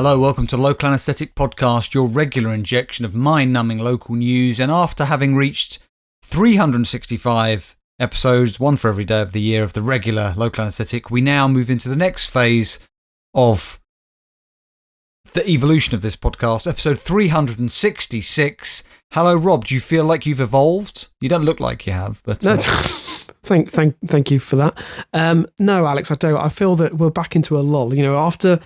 Hello, welcome to Local Anesthetic Podcast, your regular injection of mind-numbing local news. And after having reached 365 episodes, one for every day of the year of the regular Local Anesthetic, we now move into the next phase of the evolution of this podcast, episode 366. Hello, Rob. Do you feel like you've evolved? You don't look like you have, but thank you for that. No, Alex, I don't. I feel that we're back into a lull. You know, after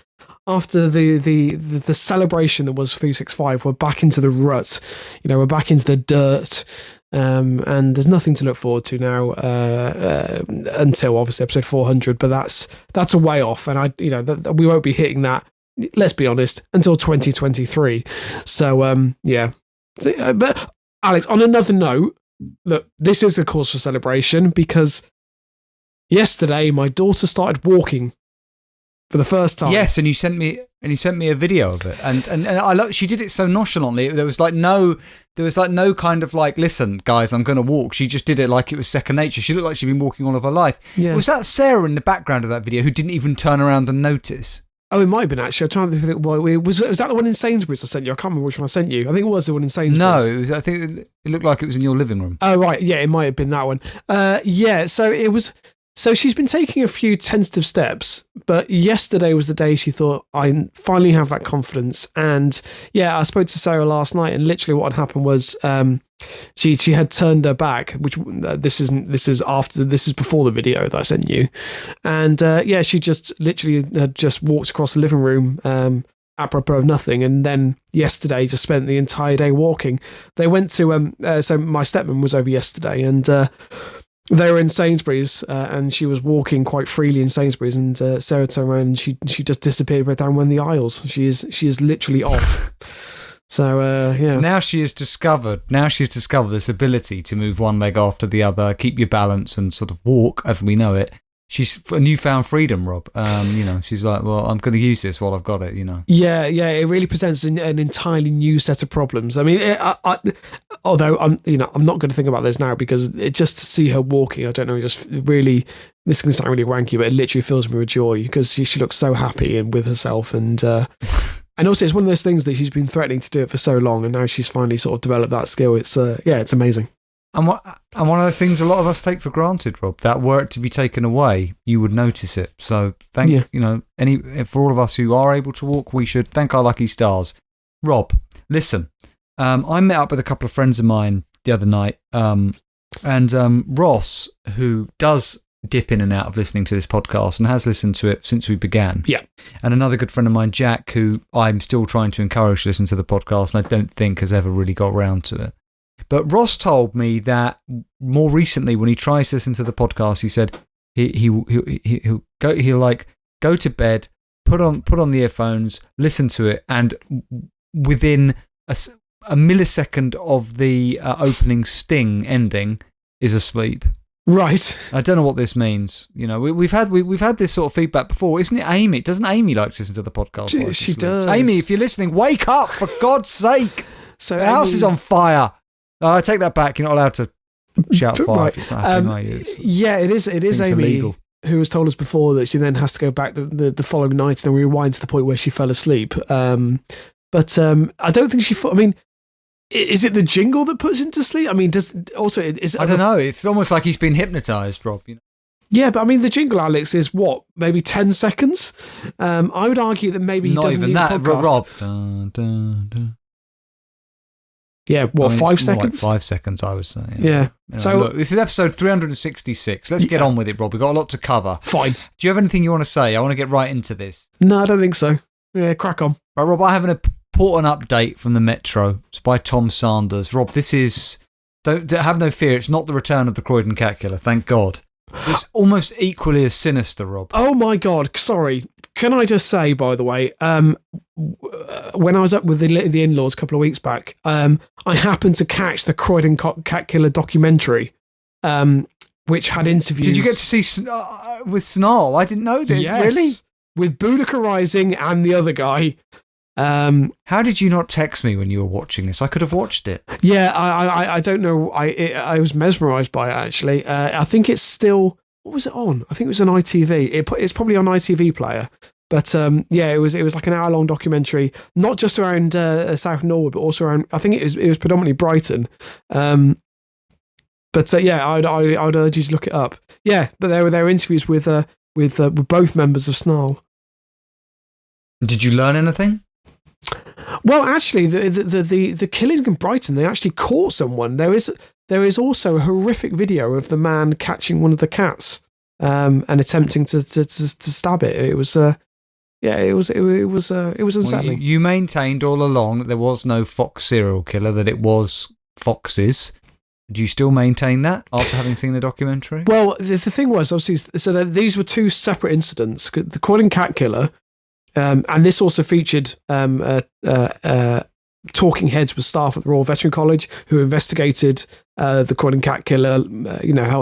the celebration that was 365, we're back into the rut. You know, we're back into the dirt. And there's nothing to look forward to now until obviously episode 400. But that's a way off, and we won't be hitting that. Let's be honest, until 2023. So yeah. But Alex, on another note, look, this is a cause for celebration because yesterday my daughter started walking for the first time. Yes, and you sent me a video of it, and I love, she did it so nonchalantly. There was no kind of like, listen, guys, I'm going to walk. She just did it like it was second nature. She looked like she'd been walking all of her life. Yeah. Was that Sarah in the background of that video who didn't even turn around and notice? Oh, it might have been actually. I'm trying to think. Well, was that the one in Sainsbury's I sent you? I can't remember which one I sent you. I think it was the one in Sainsbury's. No, it was. I think it looked like it was in your living room. Oh, right. Yeah, it might have been that one. Yeah. So it was. So she's been taking a few tentative steps, but yesterday was the day she thought, I finally have that confidence. And yeah, I spoke to Sarah last night, and literally what had happened was she had turned her back, which this is before the video that I sent you. And yeah, she just literally had just walked across the living room apropos of nothing, and then yesterday just spent the entire day walking. They went to so my stepmom was over yesterday, and they were in Sainsbury's, and she was walking quite freely in Sainsbury's, and Sarah turned around and she just disappeared right down one of the aisles. She is literally off. So yeah. So now she has discovered this ability to move one leg after the other, keep your balance, and sort of walk as we know it. She's a newfound freedom, Rob. She's like, well, I'm going to use this while I've got it, you know. Yeah, it really presents an entirely new set of problems. I mean, although I'm not going to think about this now because just to see her walking, I don't know, just really, this is going to sound really wanky, but it literally fills me with joy because she looks so happy and with herself, and also it's one of those things that she's been threatening to do it for so long, and now she's finally sort of developed that skill. It's it's amazing. And one of the things a lot of us take for granted, Rob, that were it to be taken away, you would notice it. So for all of us who are able to walk, we should thank our lucky stars. Rob, listen, I met up with a couple of friends of mine the other night, and Ross, who does dip in and out of listening to this podcast and has listened to it since we began. Yeah. And another good friend of mine, Jack, who I'm still trying to encourage to listen to the podcast, and I don't think has ever really got around to it. But Ross told me that more recently, when he tries to listen to the podcast, he said he'll go to bed, put on the earphones, listen to it, and within a millisecond of the opening sting ending, is asleep. Right. I don't know what this means. You know, we've had this sort of feedback before, isn't it? Amy, doesn't Amy like to listen to the podcast? She does. Amy, if you're listening, wake up for God's sake! So the house is on fire. I take that back. You're not allowed to shout fire right. if it's not happening, are you? Yeah, it is Amy illegal. Who has told us before that she then has to go back the following night and then rewind to the point where she fell asleep. But I don't think she... I mean, is it the jingle that puts him to sleep? I mean, I don't know. It's almost like he's been hypnotised, Rob. You know? Yeah, but I mean, the jingle, Alex, is what? Maybe 10 seconds? I would argue that maybe he doesn't need a podcast. Rob. Dun, dun, dun. Yeah, 5 seconds? Like 5 seconds, I would say. Yeah. Anyway, so look, this is episode 366. Let's get on with it, Rob. We've got a lot to cover. Fine. Do you have anything you want to say? I want to get right into this. No, I don't think so. Yeah, crack on. Right, Rob, I have an important update from the Metro. It's by Tom Sanders. Rob, this is... Don't have no fear, it's not the return of the Croydon Cat Killer, thank God. It's almost equally as sinister, Rob. Oh my God, sorry. Can I just say, by the way, when I was up with the in-laws a couple of weeks back, I happened to catch the Croydon Cat Killer documentary, which had interviews. Did you get to see with Snarl? I didn't know that. Yes, really? With Boudica Rising and the other guy. How did you not text me when you were watching this? I could have watched it. Yeah, I don't know. I was mesmerised by it, actually. I think it's still... What was it on? I think it was on ITV. It's probably on ITV Player. But it was like an hour-long documentary, not just around South Norwood, but also around. I think it was predominantly Brighton. I'd urge you to look it up. Yeah, but there were interviews with both members of Snarl. Did you learn anything? Well, actually, the killings in Brighton, they actually caught someone. There is also a horrific video of the man catching one of the cats and attempting to stab it. It was. It was unsettling. Well, you maintained all along that there was no fox serial killer, that it was foxes. Do you still maintain that after having seen the documentary? Well, the thing was, obviously, so these were two separate incidents. The Croydon cat killer, and this also featured talking heads with staff at the Royal Veteran College who investigated the Croydon cat killer,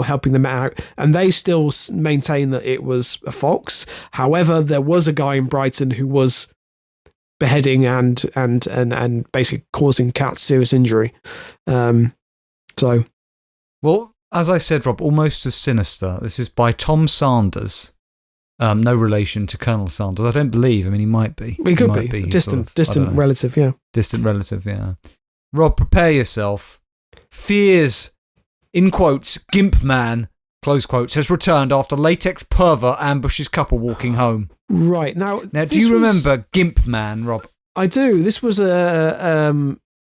helping them out, and they still maintain that it was a fox. However, there was a guy in Brighton who was beheading and basically causing cats serious injury. Well, as I said, Rob, almost as sinister. This is by Tom Sanders. No relation to Colonel Sanders, I don't believe. I mean, he might be. He could be. Distant relative, yeah. Distant relative, yeah. Rob, prepare yourself. Fears, in quotes, Gimp Man, close quotes, has returned after latex pervert ambushes couple walking home. Right. Now do you remember Gimp Man, Rob? I do. This was I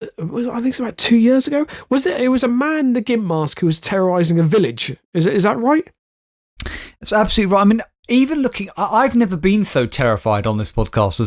think it's about 2 years ago. It was a man in a Gimp mask who was terrorising a village. Is that right? That's absolutely right. I mean, even looking, I've never been so terrified on this podcast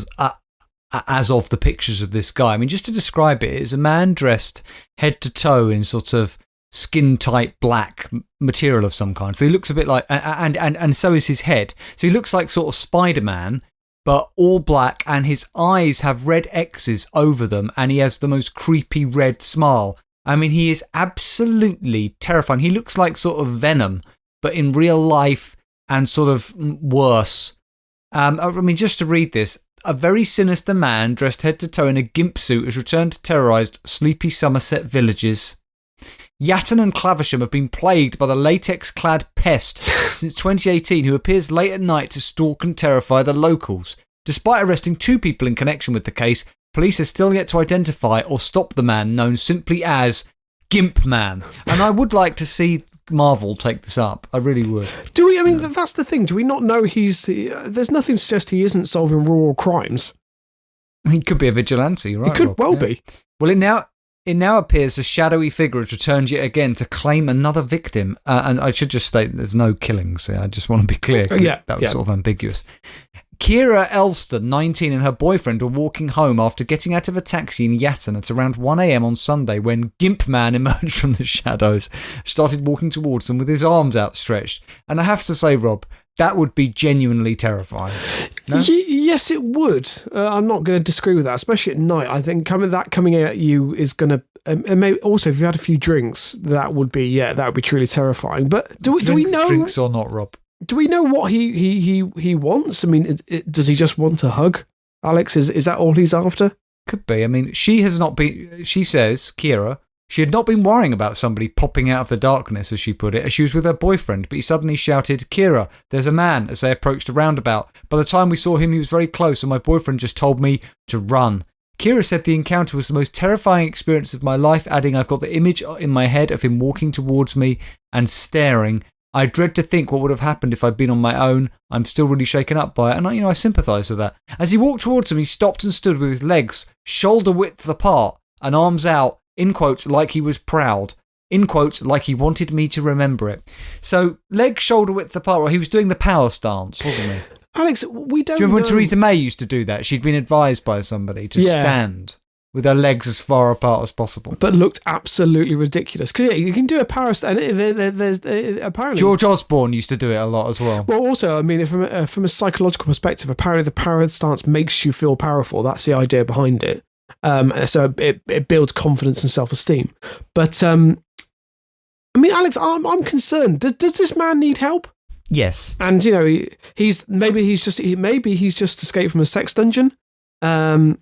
as of the pictures of this guy. I mean, just to describe it, it's a man dressed head to toe in sort of skin-tight black material of some kind. So he looks a bit like, and so is his head. So he looks like sort of Spider-Man, but all black, and his eyes have red X's over them, and he has the most creepy red smile. I mean, he is absolutely terrifying. He looks like sort of Venom, but in real life and sort of worse. I mean, just to read this, a very sinister man dressed head to toe in a gimp suit has returned to terrorise sleepy Somerset villages. Yatton and Clavisham have been plagued by the latex-clad pest since 2018 who appears late at night to stalk and terrify the locals. Despite arresting 2 people in connection with the case, police are still yet to identify or stop the man known simply as Gimp Man. And I would like to see Marvel take this up. I really would. Do we? I mean, that's the thing. Do we not know there's nothing to suggest he isn't solving rural crimes. He could be a vigilante, you're right? He could Rob. well be. Well, it now appears a shadowy figure has returned yet again to claim another victim. And I should just state there's no killings here. I just want to be clear. That was sort of ambiguous. Kira Elston, 19, and her boyfriend were walking home after getting out of a taxi in Yatton at around 1 a.m. on Sunday when Gimp Man emerged from the shadows, started walking towards them with his arms outstretched. And I have to say, Rob, that would be genuinely terrifying. No? Yes, it would. I'm not going to disagree with that, especially at night. I think coming at you is going to. And maybe also, if you had a few drinks, that would be truly terrifying. But do we know drinks or not, Rob? Do we know what he wants? I mean, does he just want a hug? Alex, is that all he's after? Could be. I mean, she says, Kira, she had not been worrying about somebody popping out of the darkness, as she put it, as she was with her boyfriend, but he suddenly shouted, "Kira, there's a man," as they approached a roundabout. By the time we saw him, he was very close, and my boyfriend just told me to run. Kira said the encounter was the most terrifying experience of my life, adding, "I've got the image in my head of him walking towards me and staring. I dread to think what would have happened if I'd been on my own. I'm still really shaken up by it." And I sympathise with that. As he walked towards him, he stopped and stood with his legs shoulder width apart and arms out, in quotes, like he was proud, in quotes, like he wanted me to remember it. So, legs shoulder width apart, well, he was doing the power stance, wasn't he? Alex, we don't Do you remember know. when Theresa May used to do that? She'd been advised by somebody to stand with her legs as far apart as possible. But looked absolutely ridiculous. Because you can do a power stance. There's apparently George Osborne used to do it a lot as well. Well, also, I mean, from a psychological perspective, apparently the power stance makes you feel powerful. That's the idea behind it. So it builds confidence and self-esteem. But I mean, Alex, I'm concerned. Does this man need help? Yes. And he's just escaped from a sex dungeon. And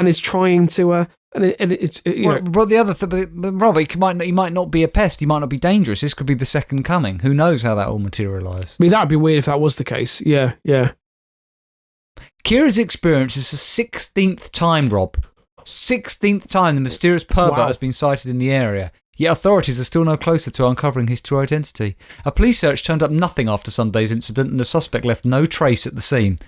is trying to But the other Rob, he might not be a pest. He might not be dangerous. This could be the second coming. Who knows how that will materialise? I mean, that'd be weird if that was the case. Yeah. Kira's experience is the 16th time, Rob. 16th time the mysterious pervert has been sighted in the area. Yet authorities are still no closer to uncovering his true identity. A police search turned up nothing after Sunday's incident, and the suspect left no trace at the scene.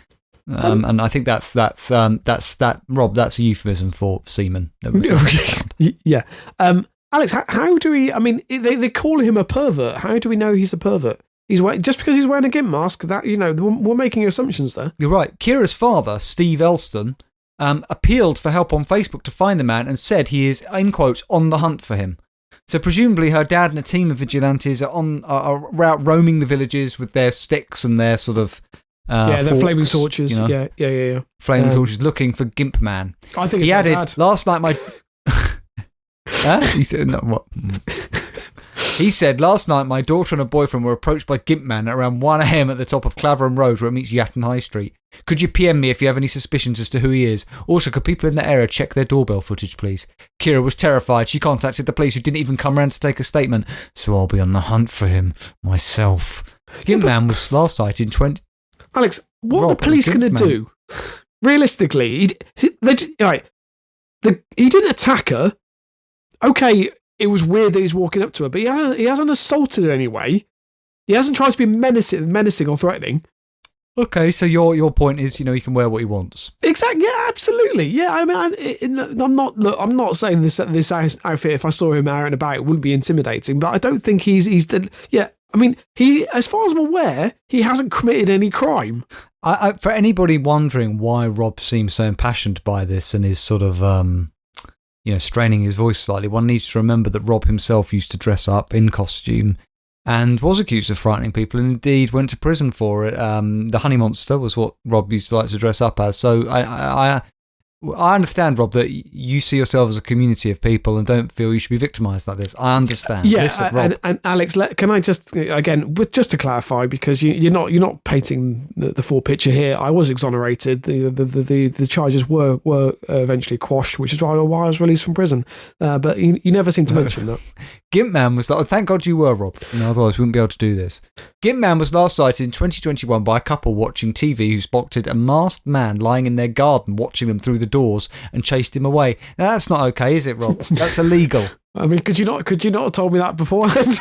And I think that's Rob. That's a euphemism for semen. Yeah. Alex, how do we? I mean, they call him a pervert. How do we know he's a pervert? Just because he's wearing a Gimp mask. That we're making assumptions there. You're right. Kira's father, Steve Elston, appealed for help on Facebook to find the man and said he is, in quotes, on the hunt for him. So presumably her dad and a team of vigilantes are out roaming the villages with their sticks and their sort of their forks, flaming torches. Yeah. Flaming torches, looking for Gimp Man. I think he it's added dad. last night. He said, no, what? He said, last night my daughter and her boyfriend were approached by Gimp Man at around 1 a.m. at the top of Claverham Road where it meets Yatton High Street. Could you PM me if you have any suspicions as to who he is? Also, could people in the area check their doorbell footage, please? Kira was terrified. She contacted the police who didn't even come round to take a statement. So I'll be on the hunt for him myself. Gimp Man was last sighted in 20... Alex, what are the police going to do? Realistically, he didn't attack her. Okay, it was weird that he's walking up to her, but he hasn't assaulted her anyway. He hasn't tried to be menacing or threatening. Okay, so your point is, he can wear what he wants. Exactly. Yeah, absolutely. Yeah, I mean, I'm not saying this outfit. If I saw him out and about, it wouldn't be intimidating. But I don't think he's. Yeah, I mean, as far as I'm aware, he hasn't committed any crime. For anybody wondering why Rob seems so impassioned by this and is sort of straining his voice slightly, one needs to remember that Rob himself used to dress up in costume and was accused of frightening people and indeed went to prison for it. The Honey Monster was what Rob used to like to dress up as. So I understand, Rob, that you see yourself as a community of people and don't feel you should be victimised like this. I understand. Yeah, Listen, and Alex, can I just again, just to clarify, because you're not painting the full picture here. I was exonerated. The charges were eventually quashed, which is why I was released from prison. But you never seem to mention that. Gimp Man was like, thank God you were, Rob. Otherwise we wouldn't be able to do this. Gimp Man was last sighted in 2021 by a couple watching TV who spotted a masked man lying in their garden watching them through the doors and chased him away. Now that's not okay, is it, Rob? That's illegal. I mean, could you not have told me that beforehand?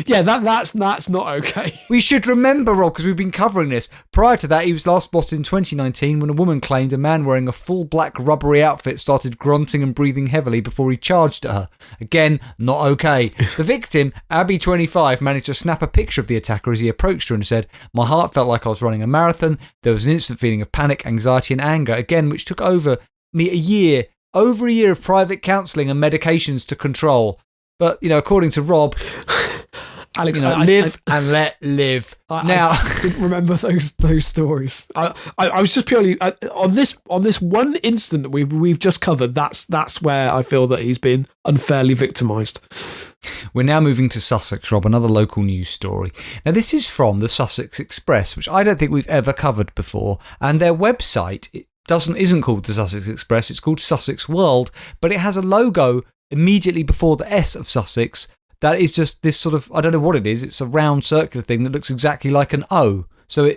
Yeah, that's not okay. We should remember, Rob, because we've been covering this. Prior to that, he was last spotted in 2019 when a woman claimed a man wearing a full black rubbery outfit started grunting and breathing heavily before he charged at her. Again, not okay. The victim, Abby, 25, managed to snap a picture of the attacker as he approached her and said, "My heart felt like I was running a marathon. There was an instant feeling of panic, anxiety and anger, again, which took over me over a year of private counselling and medications to control." But, according to Rob, Alex, live and let live. I didn't remember those stories. I was just purely on this one incident that we've just covered. That's where I feel that he's been unfairly victimised. We're now moving to Sussex, Rob, another local news story. Now, this is from the Sussex Express, which I don't think we've ever covered before, and their website isn't called the Sussex Express. It's called Sussex World, but it has a logo immediately before the S of Sussex that is just this sort of, I don't know what it is. It's a round circular thing that looks exactly like an O. So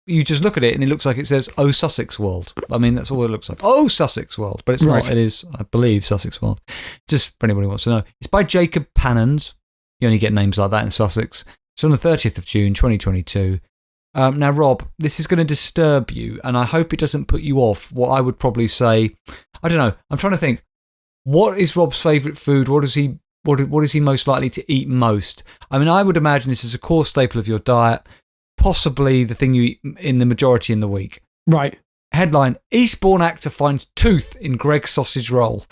you just look at it and it looks like it says "Oh Sussex World." I mean, that's all it looks like. Oh Sussex World, but it's not. It is, I believe, Sussex World. Just for anybody who wants to know, it's by Jacob Pannons. You only get names like that in Sussex. It's on the 30th of June, 2022. Now, Rob, this is going to disturb you, and I hope it doesn't put you off. What I would probably say, I don't know. I'm trying to think. What is Rob's favourite food? What is he most likely to eat most? I mean, I would imagine this is a core staple of your diet, possibly the thing you eat in the majority in the week. Right. Headline: Eastbourne actor finds tooth in Greg's sausage roll.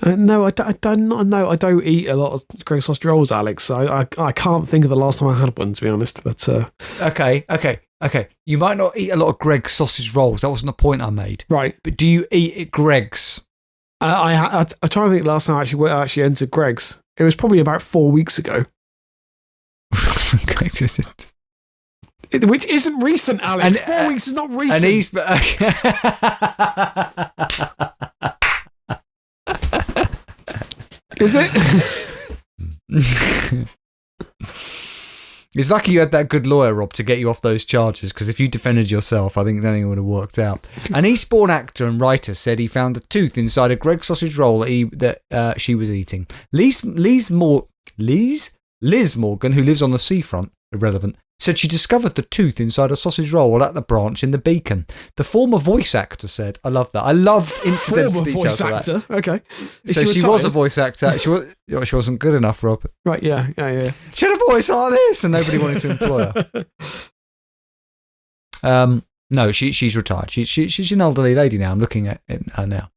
No, I don't eat a lot of Greg's sausage rolls, Alex. I can't think of the last time I had one, to be honest. But Okay. You might not eat a lot of Greg's sausage rolls. That wasn't the point I made. Right. But do you eat at Greg's? I try to think last time I actually entered Greg's. It was probably about 4 weeks ago. Which isn't recent, Alex. 4 weeks is not recent. Is it? It's lucky you had that good lawyer, Rob, to get you off those charges, because if you defended yourself, I think then it would have worked out. An Eastbourne actor and writer said he found a tooth inside a Greggs sausage roll that she was eating. Liz Morgan, who lives on the seafront, irrelevant, said she discovered the tooth inside a sausage roll at the branch in the Beacon. The former voice actor said, I love that. I love incidental details former voice actor? Okay. So she was a voice actor. She wasn't good enough, Rob. Right, yeah. She had a voice like this, and nobody wanted to employ her. No, she's retired. She's an elderly lady now. I'm looking at her now.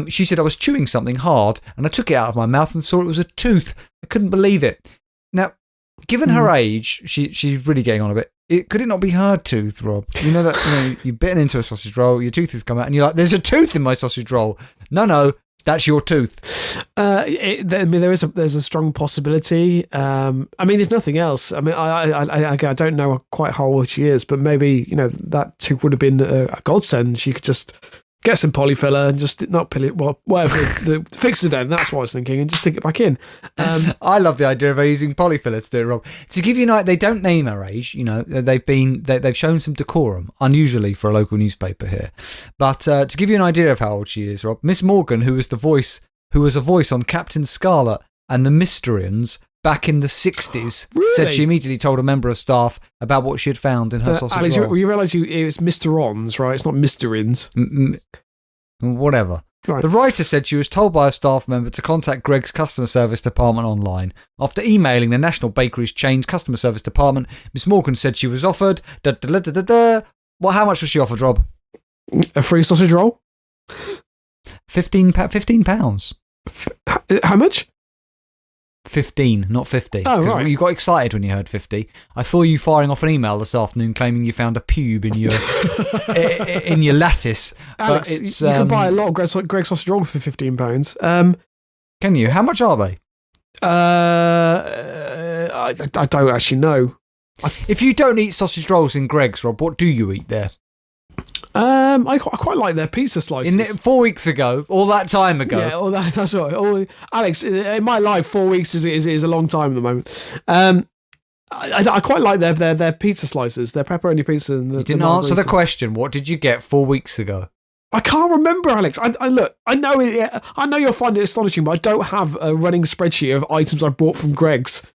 She said, I was chewing something hard, and I took it out of my mouth and saw it was a tooth. I couldn't believe it. Now, given her age, she's really getting on a bit. Could it not be her tooth, Rob? You know that you're bitten into a sausage roll, your tooth has come out, and you're like, there's a tooth in my sausage roll. No, that's your tooth. There's a strong possibility. If nothing else, I don't know quite how old she is, but maybe that tooth would have been a godsend. She could just get some polyfiller and just not pill it, whatever, fix it then. That's what I was thinking, and just stick it back in. I love the idea of her using polyfiller to do it, Rob. To give you an idea, they don't name her age. They've shown some decorum, unusually for a local newspaper here. But to give you an idea of how old she is, Rob, Miss Morgan, who was a voice on Captain Scarlet and the Mysterians back in the 60s, said she immediately told a member of staff about what she had found in her sausage Alex, roll. You realise it was Mr. Ons, right? It's not Mysterins. Whatever. Right. The writer said she was told by a staff member to contact Greggs customer service department online. After emailing the National Bakeries Chain's customer service department, Miss Morgan said she was offered... Well, how much was she offered, Rob? A free sausage roll? £15. How much? 15, not 50. Oh, right. You got excited when you heard 50. I saw you firing off an email this afternoon claiming you found a pube in your in your lattice. Alex, but it's, you can buy a lot of Greggs sausage rolls for £15. Can you? How much are they? I don't actually know. If you don't eat sausage rolls in Greggs, Rob, what do you eat there? I quite like their pizza slices. 4 weeks ago, all that time ago. Yeah, that's right. Alex, in my life, 4 weeks is a long time at the moment. I quite like their pizza slices, their pepperoni pizza. And you didn't answer the question. What did you get 4 weeks ago? I can't remember, Alex. I know you'll find it astonishing, but I don't have a running spreadsheet of items I bought from Greggs.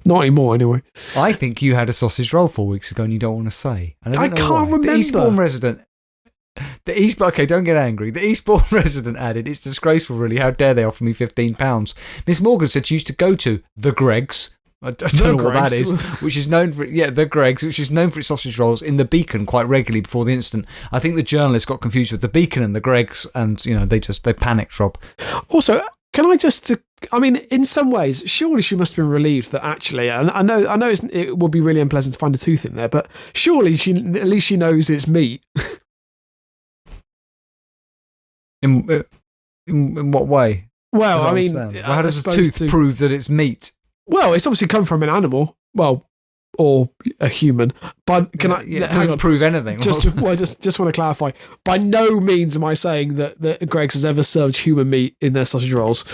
Not anymore, anyway. I think you had a sausage roll 4 weeks ago and you don't want to say. And I can't remember. The Eastbourne resident... Okay, don't get angry. The Eastbourne resident added, it's disgraceful, really. How dare they offer me £15? Miss Morgan said she used to go to the Greggs. I don't know what that is. Which is known for... Yeah, the Greggs, which is known for its sausage rolls in the Beacon quite regularly before the incident. I think the journalists got confused with the Beacon and the Greggs and, they panicked, Rob. Also... Can I just... in some ways, surely she must have been relieved that actually... And I know it would be really unpleasant to find a tooth in there, but surely at least she knows it's meat. In what way? Well, how does a tooth prove that it's meat? Well, it's obviously come from an animal. Well, or a human. But can I... Yeah, it doesn't prove anything. Just want to clarify. By no means am I saying that Greggs has ever served human meat in their sausage rolls.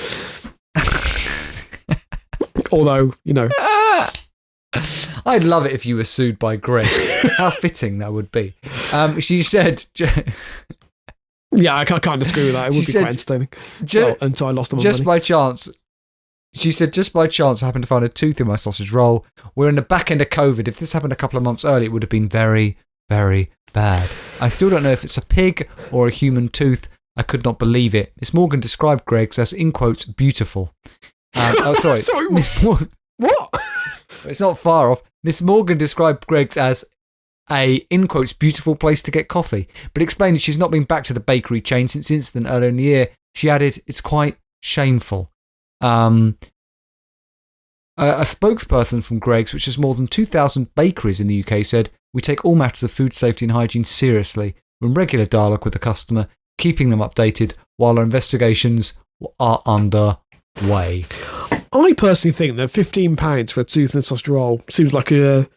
Although, I'd love it if you were sued by Greggs. How fitting that would be. She said... Yeah, I can't disagree with that. It would be quite entertaining. Until I lost them on money. By chance... She said, just by chance, I happened to find a tooth in my sausage roll. We're in the back end of COVID. If this happened a couple of months earlier, it would have been very, very bad. I still don't know if it's a pig or a human tooth. I could not believe it. Miss Morgan described Greggs as, in quotes, beautiful. Sorry. Sorry, Miss Morgan. What? It's not far off. Miss Morgan described Greggs as a, in quotes, beautiful place to get coffee, but explained that she's not been back to the bakery chain since the incident earlier in the year. She added, it's quite shameful. A spokesperson from Greggs, which has more than 2,000 bakeries in the UK, said, we take all matters of food safety and hygiene seriously. We're in regular dialogue with the customer, keeping them updated while our investigations are underway. I personally think that £15 for a tooth and sausage roll seems like I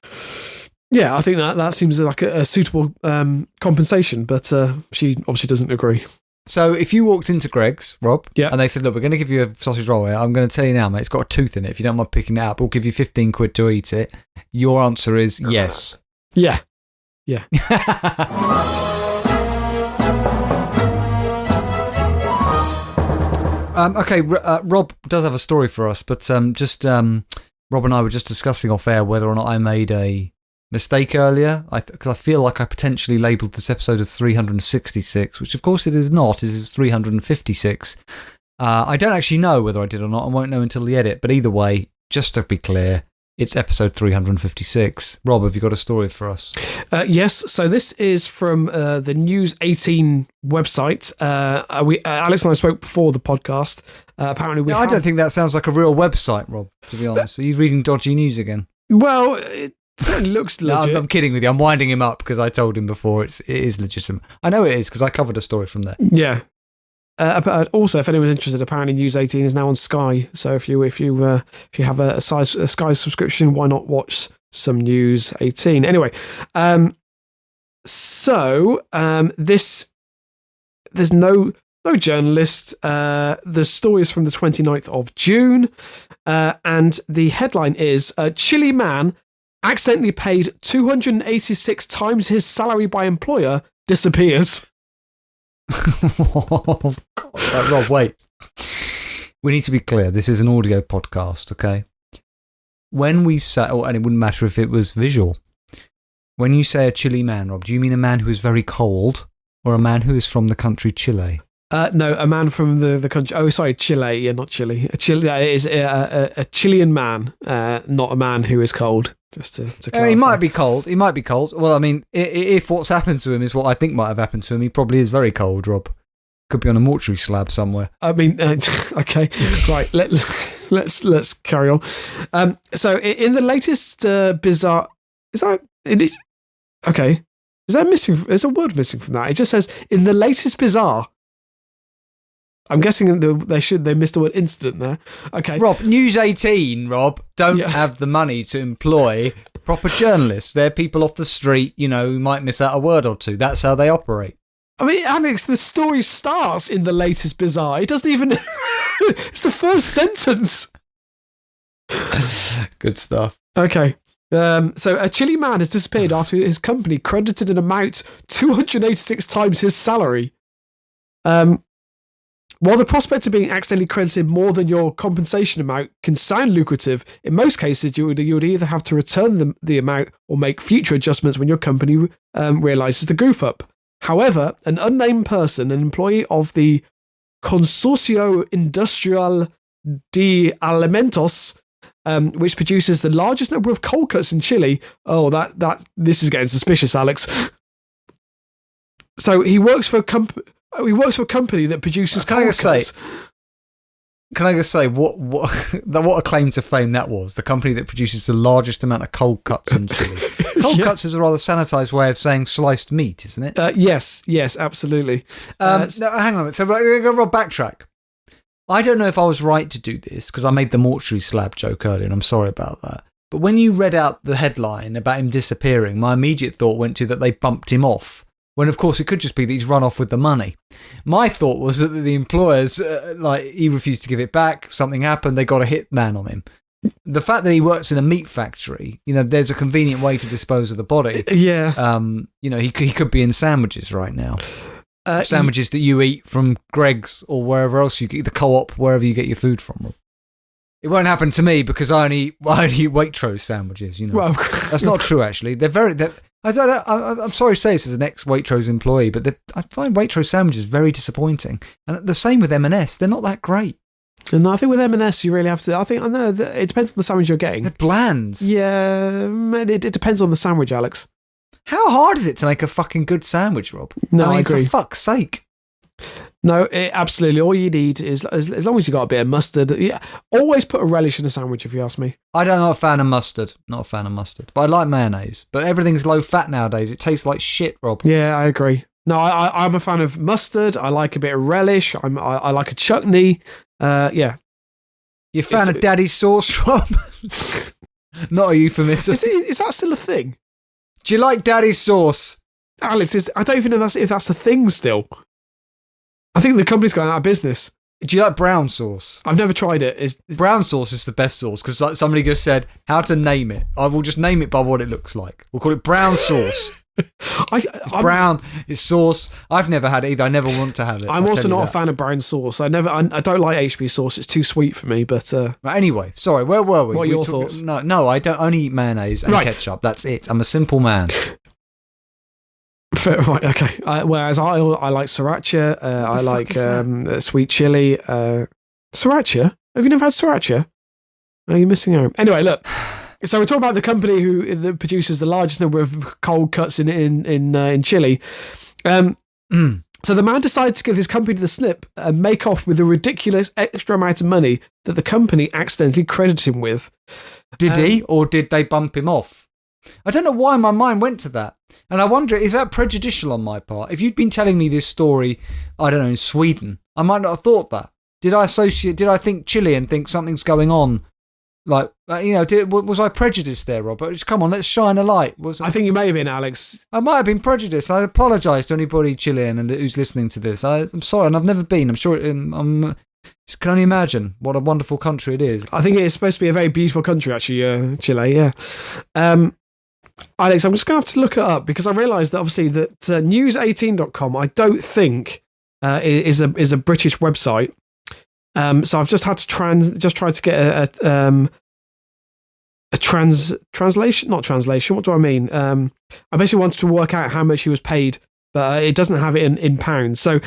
think that seems like a suitable compensation, but she obviously doesn't agree. So if you walked into Greg's, Rob, Yeah. and they said, look, we're going to give you a sausage roll here. I'm going to tell you now, mate, it's got a tooth in it. If you don't mind picking it up, we'll give you 15 quid to eat it. Your answer is yes. Yeah. Okay, Rob does have a story for us, but Rob and I were just discussing off air whether or not I made a mistake earlier, because I feel like I potentially labelled this episode as 366, which of course it is not. It is 356. I don't actually know whether I did or not. I won't know until the edit, but either way, just to be clear, it's episode 356. Rob, have you got a story for us? Yes, so this is from the News 18 website. Alex and I spoke before the podcast. Apparently, I don't think that sounds like a real website, Rob, to be honest. Are you reading dodgy news again? Well, it certainly looks legit. No, I'm kidding with you. I'm winding him up because I told him before it is legitimate. I know it is because I covered a story from there. Yeah. Also, if anyone's interested, apparently News 18 is now on Sky. So if you have a Sky subscription, why not watch some News 18? Anyway, there's no journalist. The story is from the 29th of June, and the headline is Chile man accidentally paid 286 times his salary by employer disappears. Oh, God. Rob, wait. We need to be clear. This is an audio podcast, okay? When we say, and it wouldn't matter if it was visual, when you say a Chile man, Rob, do you mean a man who is very cold or a man who is from the country Chile? No, a man from the country. Oh, sorry, Chile. Yeah, not Chile. Chile is a Chilean man, not a man who is cold. Just to clarify. He might be cold. He might be cold. Well, I mean, if what's happened to him is what I think might have happened to him, he probably is very cold, Rob. Could be on a mortuary slab somewhere. I mean, okay, right. Let's carry on. So, in the latest bizarre, is that it? Okay, is that missing? There's a word missing from that. It just says in the latest bizarre. I'm guessing they missed the word incident there. Okay. Rob, News 18, Rob, don't have the money to employ proper journalists. They're people off the street, who might miss out a word or two. That's how they operate. I mean, Alex, the story starts in the latest bizarre. It doesn't even... It's the first sentence. Good stuff. Okay. So a Chile man has disappeared after his company credited an amount 286 times his salary. While the prospect of being accidentally credited more than your compensation amount can sound lucrative, in most cases you would either have to return the amount or make future adjustments when your company realises the goof up. However, an unnamed person, an employee of the Consorcio Industrial de Alimentos, which produces the largest number of cold cuts in Chile. Oh, this is getting suspicious, Alex. So he works for a company. He works for a company that produces cold cuts. Can I just say what a claim to fame that was? The company that produces the largest amount of cold cuts in Chile. Cold cuts is a rather sanitised way of saying sliced meat, isn't it? Yes, absolutely. No, hang on a minute. So we're going to backtrack. I don't know if I was right to do this because I made the mortuary slab joke earlier, and I'm sorry about that. But when you read out the headline about him disappearing, my immediate thought went to that they bumped him off. When, of course, it could just be that he's run off with the money. My thought was that the employers, he refused to give it back, something happened, they got a hitman on him. The fact that he works in a meat factory, there's a convenient way to dispose of the body. Yeah. He could be in sandwiches right now. Sandwiches that you eat from Greg's or wherever else you get, the Co-op, wherever you get your food from. It won't happen to me because I only eat Waitrose sandwiches, Well, that's not true, actually. I'm sorry to say this as an ex-Waitrose employee, but I find Waitrose sandwiches very disappointing. And the same with M&S. They're not that great. And I think with M&S, you really have to... I know it depends on the sandwich you're getting. They're bland. Yeah, it depends on the sandwich, Alex. How hard is it to make a fucking good sandwich, Rob? No, I agree. For fuck's sake. No, absolutely. All you need is, as long as you got a bit of mustard, always put a relish in a sandwich, if you ask me. I'm not a fan of mustard. But I like mayonnaise. But everything's low fat nowadays. It tastes like shit, Rob. Yeah, I agree. No, I'm a fan of mustard. I like a bit of relish. I like a chutney. Yeah. You a fan of daddy's sauce, Rob? Not a euphemism. Is that still a thing? Do you like daddy's sauce? Alex, I don't even know if that's a thing still. I think the company's going out of business. Do you like brown sauce? I've never tried it. Brown sauce is the best sauce because like somebody just said how to name it. I will just name it by what it looks like. We'll call it brown sauce. It's brown. It's sauce. I've never had it either. I never want to have it. I'm also not a fan of brown sauce. I don't like HB sauce. It's too sweet for me. But right, anyway, sorry. Where were we? What are your thoughts? No, I don't only eat mayonnaise and ketchup. That's it. I'm a simple man. Right, okay. Whereas I like sriracha. I like sweet chili. Sriracha? Have you never had sriracha? Are you missing out? Anyway, look. So we're talking about the company that produces the largest number of cold cuts in Chile. So the man decided to give his company the slip and make off with a ridiculous extra amount of money that the company accidentally credited him with. Did he, or did they bump him off? I don't know why my mind went to that. And I wonder, is that prejudicial on my part? If you'd been telling me this story, I don't know, in Sweden, I might not have thought that. Did I think Chile and think something's going on? Like, was I prejudiced there, Robert? Come on, let's shine a light. I think you may have been, Alex. I might have been prejudiced. I apologise to anybody Chilean and who's listening to this. I'm sorry, and I've never been. I'm sure. I can only imagine what a wonderful country it is. I think it's supposed to be a very beautiful country, actually, Chile, yeah. Alex, I'm just going to have to look it up because I realised that obviously that news18.com I don't think is a British website. So I've just had to try to get a translation, not translation. What do I mean? I basically wanted to work out how much he was paid, but it doesn't have it in pounds. So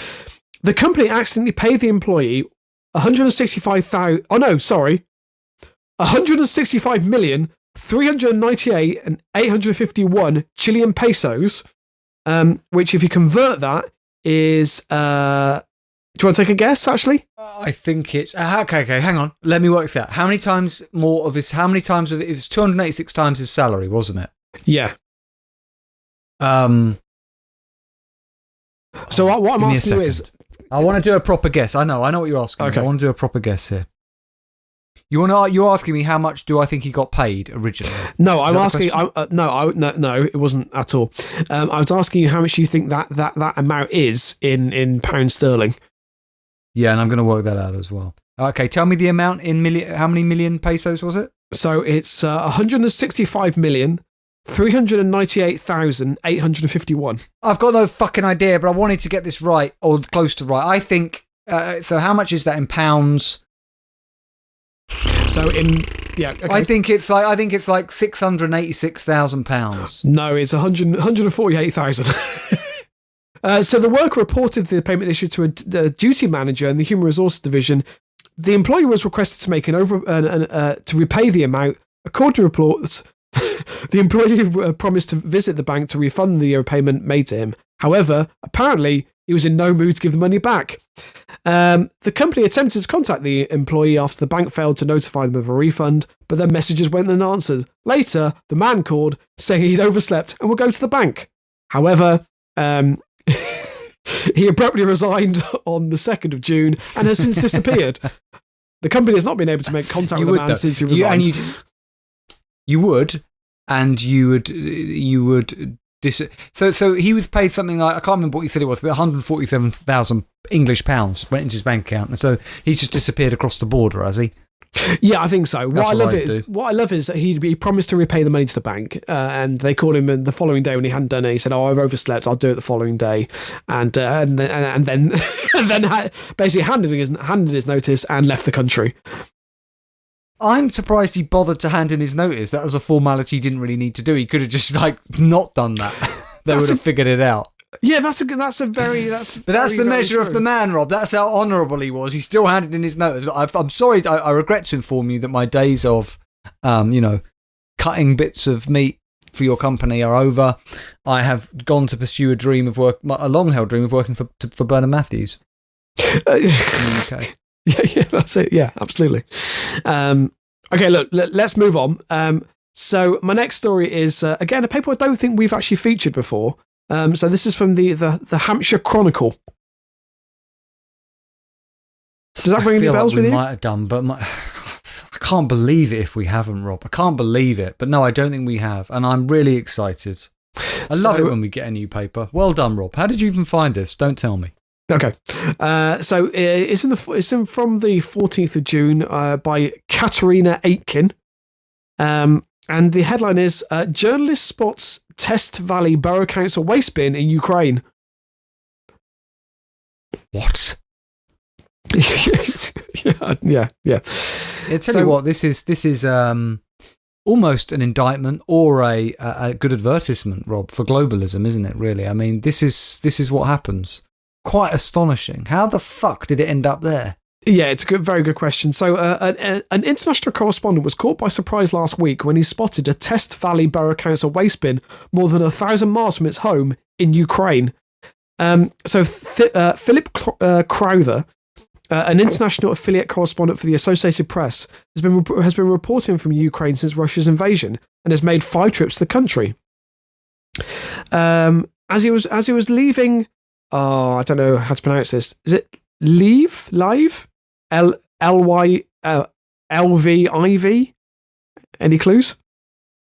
the company accidentally paid the employee 165,398,851 Chilean pesos, which if you convert that is, do you want to take a guess, actually? I think it's, okay, hang on. Let me work that. How many times it was 286 times his salary, wasn't it? Yeah. So what I'm asking you is, I want to do a proper guess. I know what you're asking. Okay. I want to do a proper guess here. You're asking me how much do I think he got paid originally? No, I'm asking. No, it wasn't at all. I was asking you how much you think that amount is in pound sterling. Yeah, and I'm going to work that out as well. Okay, tell me the amount in million. How many million pesos was it? So it's 165,398,851. I've got no fucking idea, but I wanted to get this right or close to right. I think. So how much is that in pounds? So okay. I think it's like £686,000. No, it's 148,000. So the worker reported the payment issue to a duty manager in the Human Resources Division. The employee was requested to make to repay the amount. According to reports, the employee promised to visit the bank to refund the payment made to him. However, apparently, he was in no mood to give the money back. The company attempted to contact the employee after the bank failed to notify them of a refund, but their messages went unanswered. Later, the man called, saying he'd overslept and would go to the bank. However, he abruptly resigned on the 2nd of June and has since disappeared. The company has not been able to make contact with the man since he resigned. So he was paid something like, I can't remember what you said it was, but 147,000 English pounds went into his bank account, and so he's just disappeared across the border, has he? Yeah, I think so. What I love is that he promised to repay the money to the bank, and they called him the following day when he hadn't done it. He said, "Oh, I've overslept. I'll do it the following day," and then basically handed his notice and left the country. I'm surprised he bothered to hand in his notice. That was a formality he didn't really need to do. He could have just not done that. They would have figured it out. Yeah, that's the measure of the man, Rob. That's how honourable he was. He still handed in his notice. I'm sorry. I regret to inform you that my days of, cutting bits of meat for your company are over. I have gone to pursue a long-held dream of working for Bernard Matthews. Okay. Yeah, that's it. Yeah, absolutely. Okay, look, let's move on. So my next story is, again, a paper I don't think we've actually featured before. So this is from the Hampshire Chronicle. Does that ring any bells with you? We might have done, but I can't believe it if we haven't, Rob. I can't believe it. But no, I don't think we have. And I'm really excited. I love it when we get a new paper. Well done, Rob. How did you even find this? Don't tell me. Okay, so it's from the 14th of June by Katerina Aitken, and the headline is "Journalist spots Test Valley Borough Council waste bin in Ukraine." What? yeah. I tell you what, this is almost an indictment or a good advertisement, Rob, for globalism, isn't it? Really, I mean, this is what happens. Quite astonishing. How the fuck did it end up there? Yeah, it's a very good question. So, an international correspondent was caught by surprise last week when he spotted a Test Valley Borough Council waste bin more than 1,000 miles from its home in Ukraine. Philip Crowther, an international affiliate correspondent for the Associated Press, has been reporting from Ukraine since Russia's invasion and has made 5 trips to the country. As he was leaving. Oh, I don't know how to pronounce this. Is it Live? LVIV? Any clues?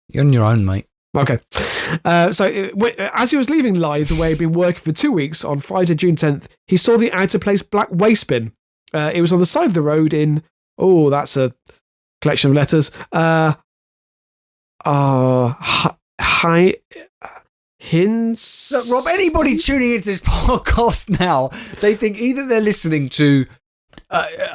You're on your own, mate. Okay. As he was leaving Lythe, where he'd been working for 2 weeks, on Friday, June 10th, he saw the out-of-place black waste bin. It was on the side of the road in... Oh, that's a collection of letters. Look, Rob, anybody tuning into this podcast now, they think either they're listening to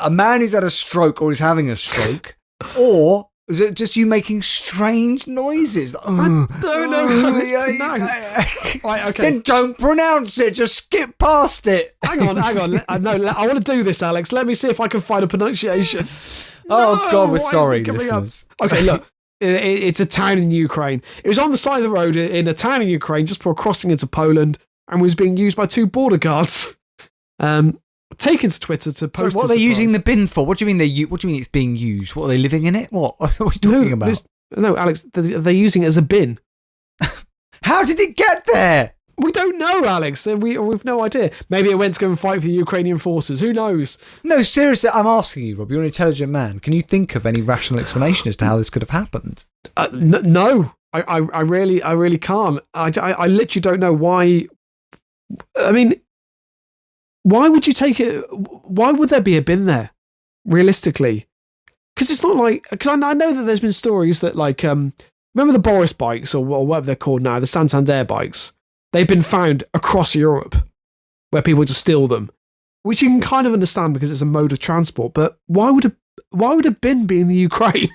a man who's had a stroke or is having a stroke, or is it just you making strange noises? I don't know. No. Right, okay. Then don't pronounce it. Just skip past it. Hang on. I want to do this, Alex. Let me see if I can find a pronunciation. Oh, God, we're sorry, listeners. Okay, look. It's a town in Ukraine. It was on the side of the road in a town in Ukraine just before crossing into Poland and was being used by 2 border guards. Taken to Twitter to post. So what are they using the bin for? What do you mean What do you mean it's being used? What, are they living in it? What are we talking about? No, Alex, they're using it as a bin. How did it get there? We don't know, Alex. We've no idea. Maybe it went to go and fight for the Ukrainian forces. Who knows? No, seriously, I'm asking you, Rob. You're an intelligent man. Can you think of any rational explanation as to how this could have happened? No, I really can't. I literally don't know why. I mean, why would you take it? Why would there be a bin there? Realistically, because it's not like. Because I know that there's been stories that remember the Boris bikes or whatever they're called now, the Santander bikes. They've been found across Europe where people just steal them, which you can kind of understand because it's a mode of transport. But why would a bin be in the Ukraine?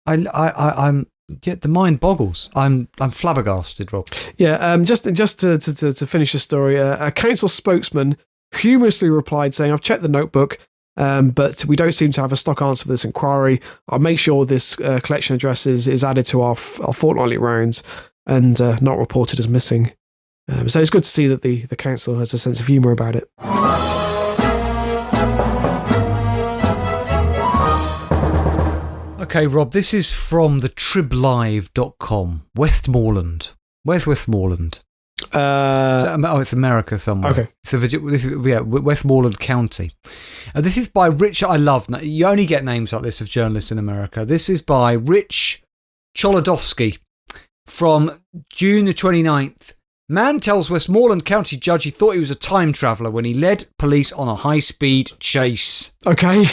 I'm the mind boggles. I'm flabbergasted, Rob. Yeah. Just to finish the story, a council spokesman humorously replied saying, "I've checked the notebook, but we don't seem to have a stock answer for this inquiry. I'll make sure this collection address is added to our fortnightly rounds and not reported as missing." So it's good to see that the council has a sense of humour about it. Okay, Rob, this is from the triblive.com. Westmoreland. Where's Westmoreland? It's America somewhere. Okay. Westmoreland County. This is by Rich. I love. You only get names like this of journalists in America. This is by Rich Cholodowski from June the 29th. Man tells Westmoreland County judge he thought he was a time traveller when he led police on a high-speed chase. Okay.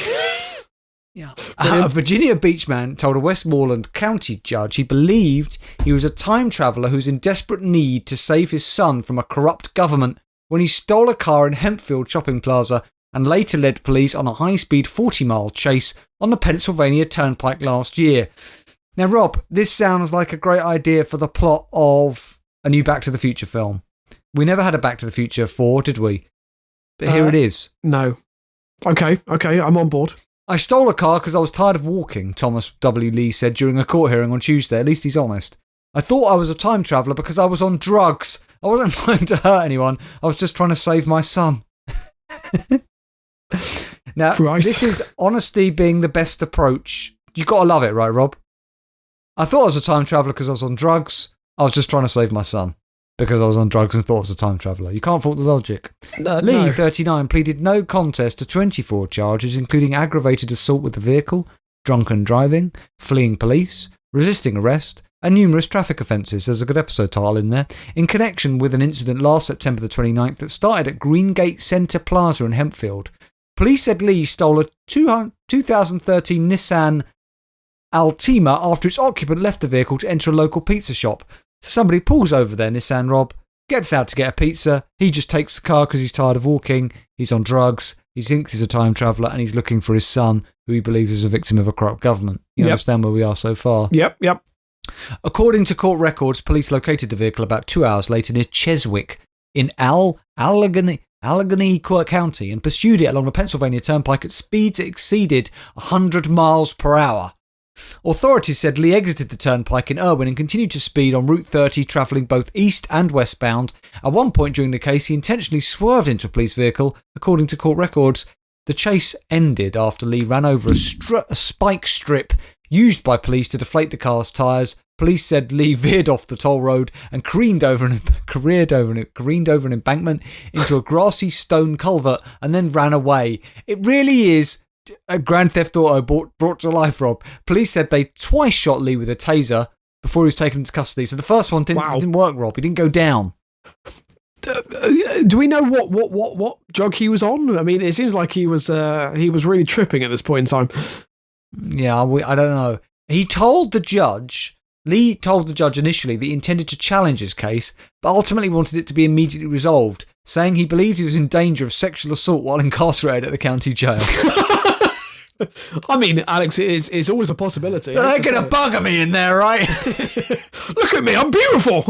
Yeah. A Virginia Beach man told a Westmoreland County judge he believed he was a time traveller who's in desperate need to save his son from a corrupt government when he stole a car in Hempfield Shopping Plaza and later led police on a high-speed 40-mile chase on the Pennsylvania Turnpike last year. Now, Rob, this sounds like a great idea for the plot of a new Back to the Future film. We never had a Back to the Future 4, did we? But here it is. No. Okay, I'm on board. I stole a car because I was tired of walking, Thomas W. Lee said during a court hearing on Tuesday. At least he's honest. I thought I was a time traveller because I was on drugs. I wasn't trying to hurt anyone. I was just trying to save my son. Now, This is honesty being the best approach. You've got to love it, right, Rob? I thought I was a time traveller because I was on drugs. I was just trying to save my son because I was on drugs and thought I was a time traveller. You can't fault the logic. Lee, 39, pleaded no contest to 24 charges, including aggravated assault with the vehicle, drunken driving, fleeing police, resisting arrest, and numerous traffic offences. There's a good episode title in there. In connection with an incident last September the 29th that started at Greengate Centre Plaza in Hempfield, police said Lee stole a 2013 Nissan Altima after its occupant left the vehicle to enter a local pizza shop. So somebody pulls over their Nissan Rob, gets out to get a pizza. He just takes the car because he's tired of walking. He's on drugs. He thinks he's a time traveller and he's looking for his son, who he believes is a victim of a corrupt government. You understand where we are so far? Yep. According to court records, police located the vehicle about 2 hours later near Cheswick in Allegheny County and pursued it along the Pennsylvania Turnpike at speeds that exceeded 100 miles per hour. Authorities said Lee exited the turnpike in Irwin and continued to speed on Route 30, travelling both east and westbound. At one point during the case, he intentionally swerved into a police vehicle. According to court records, the chase ended after Lee ran over a spike strip used by police to deflate the car's tyres. Police said Lee veered off the toll road and careened over an embankment into a grassy stone culvert and then ran away. It really is a Grand Theft Auto brought to life, Rob. Police said they twice shot Lee with a taser before he was taken into custody. So the first one didn't work, Rob. He didn't go down. Do we know what drug he was on? I mean, it seems like he was really tripping at this point in time. Yeah, I don't know. Lee told the judge initially that he intended to challenge his case, but ultimately wanted it to be immediately resolved, saying he believed he was in danger of sexual assault while incarcerated at the county jail. I mean, Alex, it's always a possibility. They're going to bugger me in there, right? Look at me, I'm beautiful.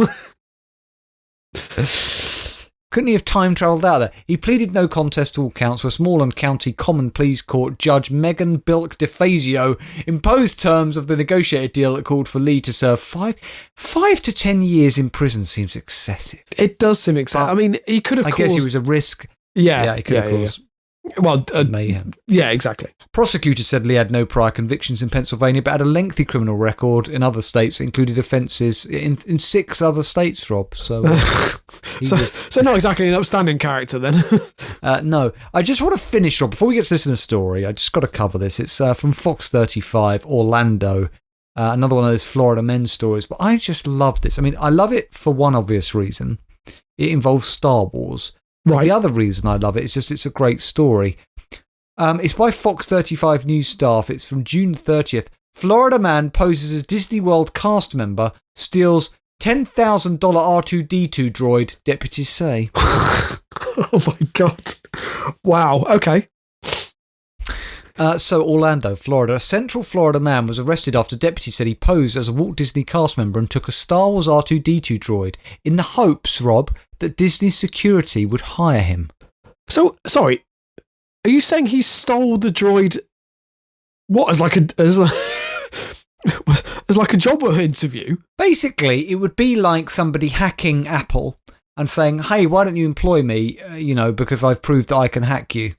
Couldn't he have time travelled out there? He pleaded no contest to all counts where Smallland County Common Pleas Court Judge Megan Bilk DeFazio imposed terms of the negotiated deal that called for Lee to serve 5 to 10 years in prison. Seems excessive. It does seem excessive. I mean, he could have I guess he was a risk. Yeah, he could have caused mayhem. Yeah, exactly. Prosecutors said Lee had no prior convictions in Pennsylvania, but had a lengthy criminal record in other states, included offences in 6 other states, Rob. So, so not exactly an upstanding character then. No. I just want to finish, Rob, before we get to this in the story, I just got to cover this. It's from Fox 35, Orlando. Another one of those Florida men stories, but I just love this. I mean, I love it for one obvious reason. It involves Star Wars. Right. The other reason I love it is just it's a great story. It's by Fox 35 News staff. It's from June 30th. Florida man poses as Disney World cast member, steals $10,000 R2-D2 droid, deputies say. Oh my God. Wow. Okay. So Orlando, Florida. A Central Florida man was arrested after deputies said he posed as a Walt Disney cast member and took a Star Wars R2-D2 droid in the hopes, Rob, that Disney's security would hire him. So, sorry, are you saying he stole the droid? What, as like a job interview? Basically, it would be like somebody hacking Apple and saying, "Hey, why don't you employ me? Because I've proved that I can hack you."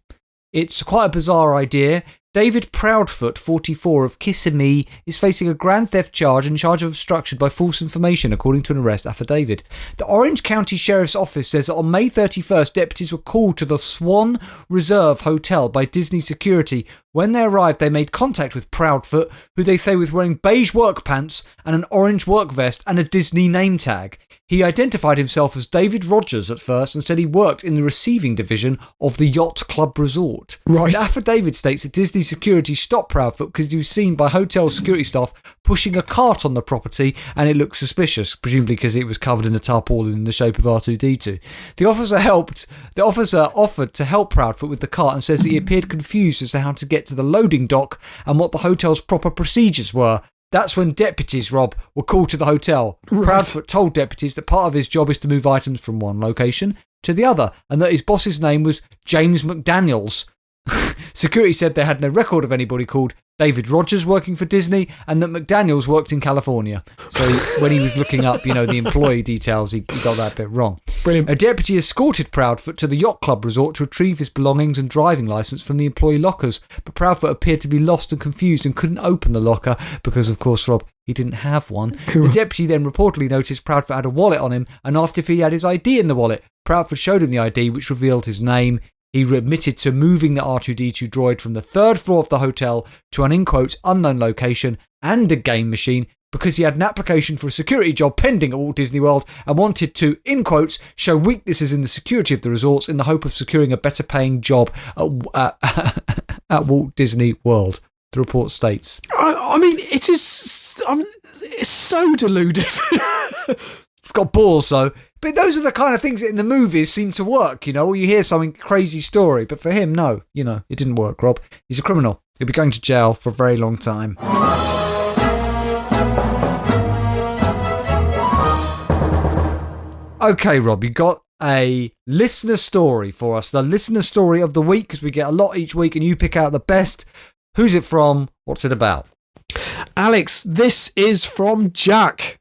It's quite a bizarre idea. David Proudfoot, 44, of Kissimmee, is facing a grand theft charge and charge of obstruction by false information, according to an arrest affidavit. The Orange County Sheriff's Office says that on May 31st, deputies were called to the Swan Reserve Hotel by Disney security. When they arrived, they made contact with Proudfoot, who they say was wearing beige work pants and an orange work vest and a Disney name tag. He identified himself as David Rogers at first and said he worked in the receiving division of the Yacht Club Resort. Right. The affidavit states that Disney security stopped Proudfoot because he was seen by hotel security staff pushing a cart on the property and it looked suspicious, presumably because it was covered in a tarpaulin in the shape of R2-D2. The officer offered to help Proudfoot with the cart and says that he appeared confused as to how to get to the loading dock and what the hotel's proper procedures were. That's when deputies, Rob, were called to the hotel. Right. Proudfoot told deputies that part of his job is to move items from one location to the other, and that his boss's name was James McDaniels. Security said they had no record of anybody called David Rogers working for Disney, and that McDaniels worked in California. So when he was looking up, the employee details, he got that bit wrong. Brilliant. A deputy escorted Proudfoot to the Yacht Club Resort to retrieve his belongings and driving licence from the employee lockers, but Proudfoot appeared to be lost and confused and couldn't open the locker because, of course, Rob, he didn't have one. The deputy then reportedly noticed Proudfoot had a wallet on him and asked if he had his ID in the wallet. Proudfoot showed him the ID, which revealed his name. He admitted to moving the R2-D2 droid from the 3rd floor of the hotel to an, in quotes, unknown location and a game machine because he had an application for a security job pending at Walt Disney World and wanted to, in quotes, show weaknesses in the security of the resorts in the hope of securing a better paying job at Walt Disney World, the report states. I mean, it's so deluded. It's got balls, though. But those are the kind of things that in the movies seem to work, or you hear something crazy story. But for him, no, it didn't work, Rob. He's a criminal. He'll be going to jail for a very long time. Okay, Rob, you got a listener story for us. The listener story of the week, because we get a lot each week and you pick out the best. Who's it from? What's it about? Alex, this is from Jack.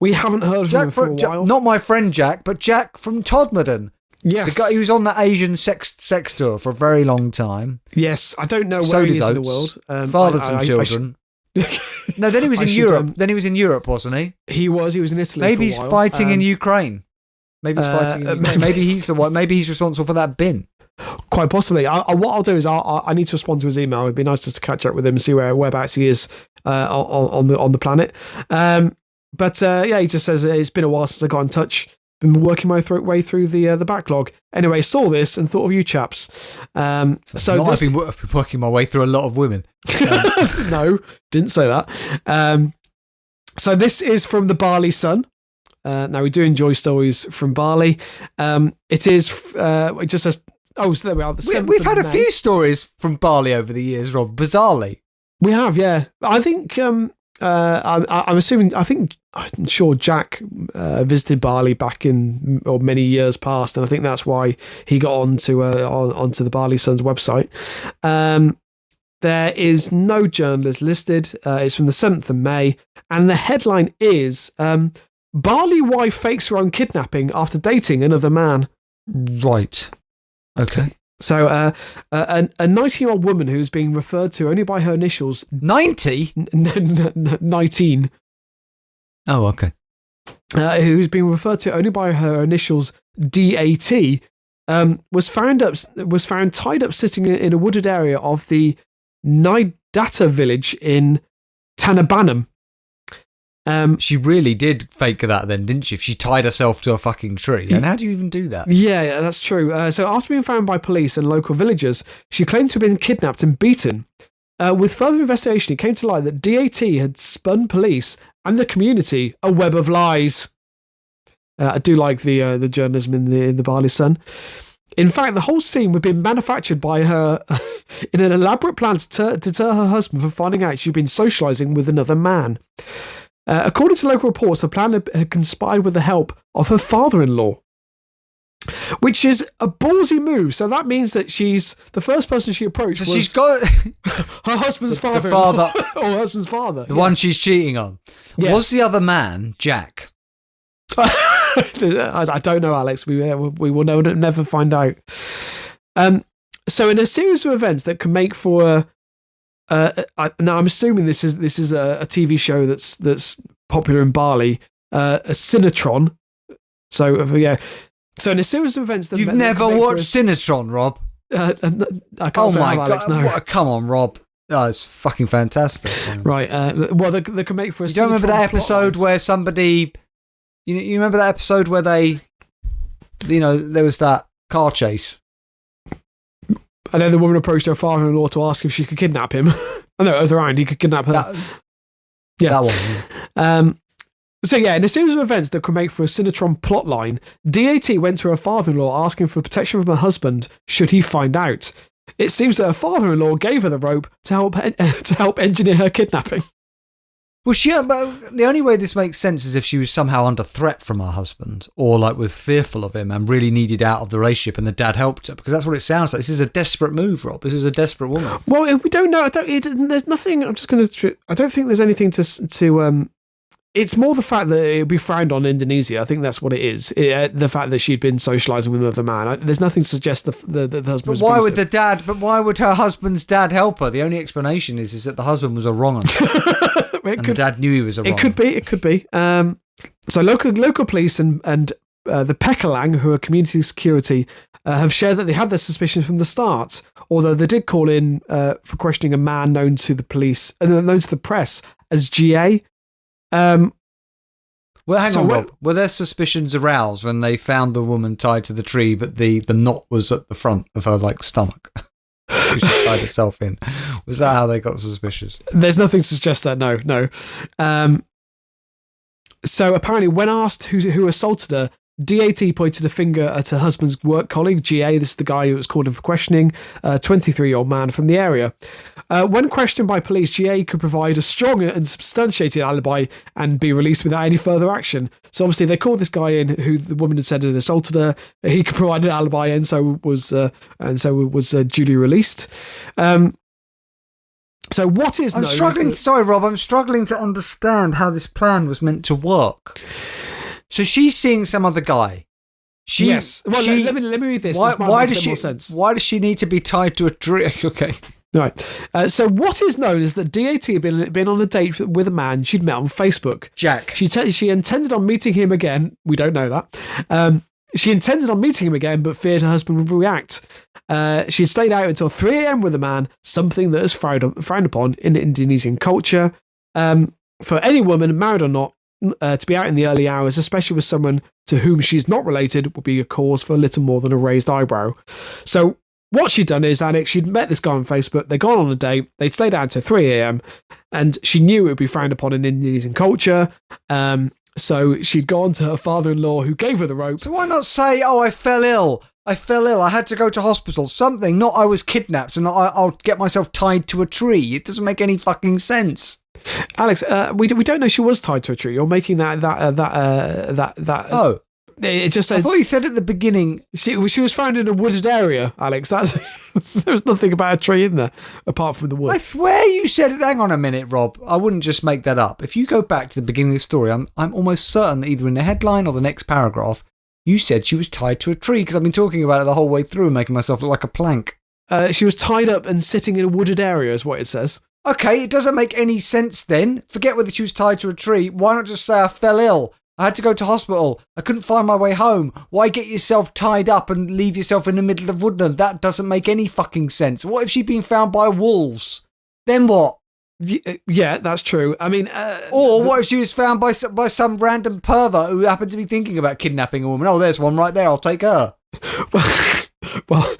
We haven't heard from him for a while. Not my friend Jack, but Jack from Todmorden. Yes. The guy who was on the Asian sex tour for a very long time. Yes, I don't know where he is in the world. Fathered some children. No, then he was in Europe. Then he was in Europe, wasn't he? He was in Italy. Maybe he's fighting in Ukraine. Maybe he's fighting in Ukraine. Maybe he's the one. Maybe he's responsible for that bin. Quite possibly. What I'll do is I need to respond to his email. It'd be nice just to catch up with him and see whereabouts he is on the planet. But he just says it's been a while since I got in touch. Been working my way through the backlog. Anyway, saw this and thought of you chaps. I've been working my way through a lot of women. No, didn't say that. So this is from the Barley Sun. Now we do enjoy stories from Barley. It just says. Oh, so there we are. We've had a few stories from Barley over the years, Rob. Bizarrely, we have. Yeah, I think. I'm assuming. I'm sure Jack visited Barley back in many years past, and I think that's why he got onto the Barley Sun's website. There is no journalist listed. It's from the 7th of May, and the headline is Barley wife fakes her own kidnapping after dating another man. Right. Okay. So, a 19-year-old woman who's being referred to only by her initials... 90? 19. Oh, okay. Who's being referred to only by her initials DAT, was found tied up sitting in a wooded area of the Nidata village in Tanabanam. She really did fake that then, didn't she? If she tied herself to a fucking tree. And how do you even do that? Yeah, that's true. So after being found by police and local villagers, she claimed to have been kidnapped and beaten. With further investigation, it came to light that DAT had spun police and the community a web of lies. I do like the journalism in the Barley Sun. In fact, the whole scene had been manufactured by her in an elaborate plan to deter her husband from finding out she'd been socialising with another man. According to local reports, the plan had conspired with the help of her father-in-law, which is a ballsy move. So that means that she's the first person she approached. So she's got her husband's father-in-law, or her husband's father, the one she's cheating on. Yeah. Was the other man Jack? I don't know, Alex. We will never find out. So in a series of events that can make for now I'm assuming this is a TV show that's popular in Barley, a Cinetron. So so in a series of events that you've never watched Cinetron, Rob. I can't say Alex. No, come on, Rob. Oh, it's fucking fantastic. Right. Well, they can make for a. You don't remember that episode where somebody? You remember that episode where they, there was that car chase. And then the woman approached her father-in-law to ask if she could kidnap him. Oh, no, other hand, he could kidnap her. That one. So in a series of events that could make for a Cinetron plotline, DAT went to her father-in-law asking for protection from her husband should he find out. It seems that her father-in-law gave her the rope to help engineer her kidnapping. Well, but the only way this makes sense is if she was somehow under threat from her husband, or was fearful of him and really needed out of the relationship, and the dad helped her, because that's what it sounds like. This is a desperate move, Rob. This is a desperate woman. Well, we don't know. There's nothing. I don't think there's anything to. It's more the fact that it would be frowned on in Indonesia. I think that's what it is. The fact that she'd been socialising with another man. There's nothing to suggest the husband was abusive. But why would her husband's dad help her? The only explanation is that the husband was a wrong one. The dad knew he was a wrong one. It could be. So local police and the Pekalang, who are community security, have shared that they had their suspicions from the start, although they did call in for questioning a man known to the police, known to the press as GA. Well, hang on, Rob. Were their suspicions aroused when they found the woman tied to the tree, but the knot was at the front of her stomach? She tied herself in. Was that how they got suspicious? There's nothing to suggest that. No. So apparently, when asked who assaulted her, DAT pointed a finger at her husband's work colleague, GA. This is the guy who was called in for questioning, a 23-year-old man from the area. When questioned by police, GA could provide a strong and substantiated alibi and be released without any further action. So obviously they called this guy in who the woman had said had assaulted her. He could provide an alibi and so was duly released. So what is known... Sorry, Rob, I'm struggling to understand how this plan was meant to work. So she's seeing some other guy. Yes. Well, let me read this. Why does she need to be tied to a tree? Okay. Right. So what is known is that DAT had been on a date with a man she'd met on Facebook. Jack. She intended on meeting him again. We don't know that. She intended on meeting him again, but feared her husband would react. She had stayed out until 3 a.m. with the man, something that is frowned upon in Indonesian culture. For any woman, married or not, to be out in the early hours, especially with someone to whom she's not related, would be a cause for a little more than a raised eyebrow. So what she'd done is, Alex, she'd met this guy on Facebook, they'd gone on a date, they'd stayed out until 3 a.m, and she knew it would be frowned upon in Indonesian culture. So she'd gone to her father-in-law, who gave her the rope. So why not say, I fell ill, I had to go to hospital, something, not I was kidnapped and I'll get myself tied to a tree. It doesn't make any fucking sense. Alex, we don't know she was tied to a tree. You're making that. Oh, it just said. I thought you said at the beginning she was found in a wooded area, Alex. There's nothing about a tree in there apart from the wood. I swear you said it. Hang on a minute, Rob. I wouldn't just make that up. If you go back to the beginning of the story, I'm almost certain that either in the headline or the next paragraph, you said she was tied to a tree, because I've been talking about it the whole way through, making myself look like a plank. She was tied up and sitting in a wooded area, is what it says. Okay, it doesn't make any sense then. Forget whether she was tied to a tree. Why not just say I fell ill? I had to go to hospital. I couldn't find my way home. Why get yourself tied up and leave yourself in the middle of woodland? That doesn't make any fucking sense. What if she'd been found by wolves? Then what? Yeah, that's true. I mean... what if she was found by some random pervert who happened to be thinking about kidnapping a woman? Oh, there's one right there. I'll take her. Well,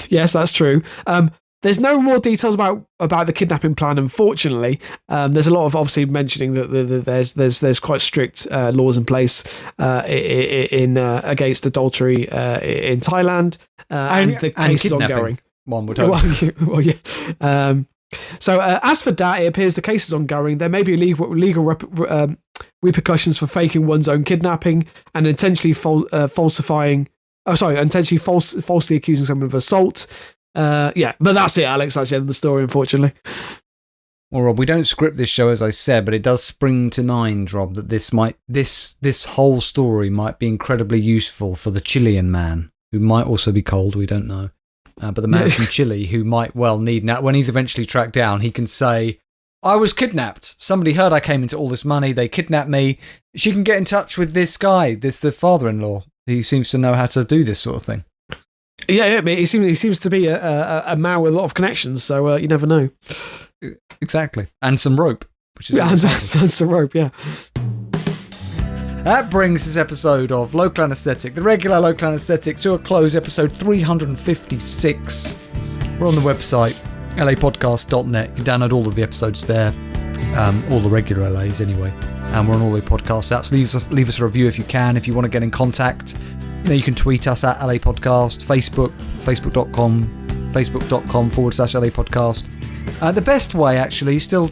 yes, that's true. There's no more details about the kidnapping plan, unfortunately. There's a lot of obviously mentioning that there's quite strict laws in place in against adultery in Thailand, and the case is ongoing. One would hope. Well, yeah. So as for that, it appears the case is ongoing. There may be legal repercussions for faking one's own kidnapping and intentionally falsely accusing someone of assault. But that's it, Alex. That's the end of the story, unfortunately. Well, Rob, we don't script this show, as I said, but it does spring to mind, Rob, that this whole story might be incredibly useful for the Chilean man, who might also be cold, we don't know. But the man from Chile, who might well need, now when he's eventually tracked down, he can say, I was kidnapped. Somebody heard I came into all this money. They kidnapped me. She can get in touch with this guy, the father-in-law. He seems to know how to do this sort of thing. Yeah, he seems to be a man with a lot of connections, so you never know. Exactly. And some rope. And some rope, yeah. That brings this episode of Local Anesthetic, the regular Local Anesthetic, to a close, episode 356. We're on the website, LAPodcast.net. You can download all of the episodes there, all the regular LAs anyway. And we're on all the podcast apps. Leave us a review if you can. If you want to get in contact, you can tweet us at LAPodcast, facebook.com/LAPodcast. The best way, actually, still,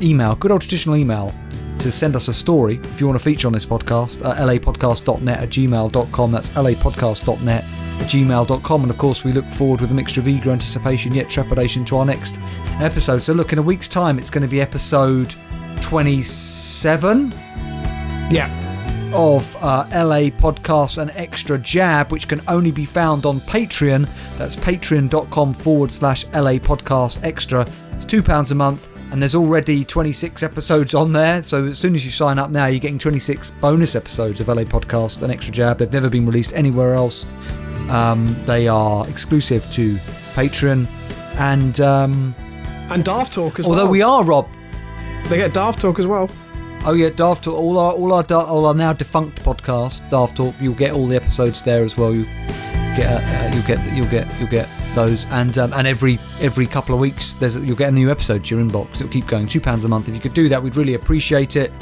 email, good old traditional email, to send us a story if you want to feature on this podcast, lapodcast.net@gmail.com. That's lapodcast.net@gmail.com. And of course, we look forward with a mixture of eager anticipation yet trepidation to our next episode. So look, in a week's time, it's going to be episode 27. Yeah. Of LA Podcast and Extra Jab, which can only be found on Patreon. That's patreon.com/LA Podcast Extra. It's £2 a month, and there's already 26 episodes on there. So as soon as you sign up now, you're getting 26 bonus episodes of LA Podcast and Extra Jab. They've never been released anywhere else. They are exclusive to Patreon and Daft Talk as well. Although we are, Rob, They get Daft Talk as well. Oh yeah, Daft Talk. All our now defunct podcast, Daft Talk. You'll get all the episodes there as well. You'll get those, and every couple of weeks you'll get a new episode to your inbox. It'll keep going. £2 a month. If you could do that, we'd really appreciate it.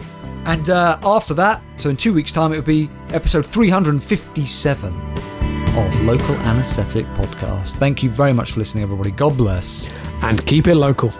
And after that, so in 2 weeks' time, it would be episode 357 of Local Anaesthetic Podcast. Thank you very much for listening, everybody. God bless. And keep it local.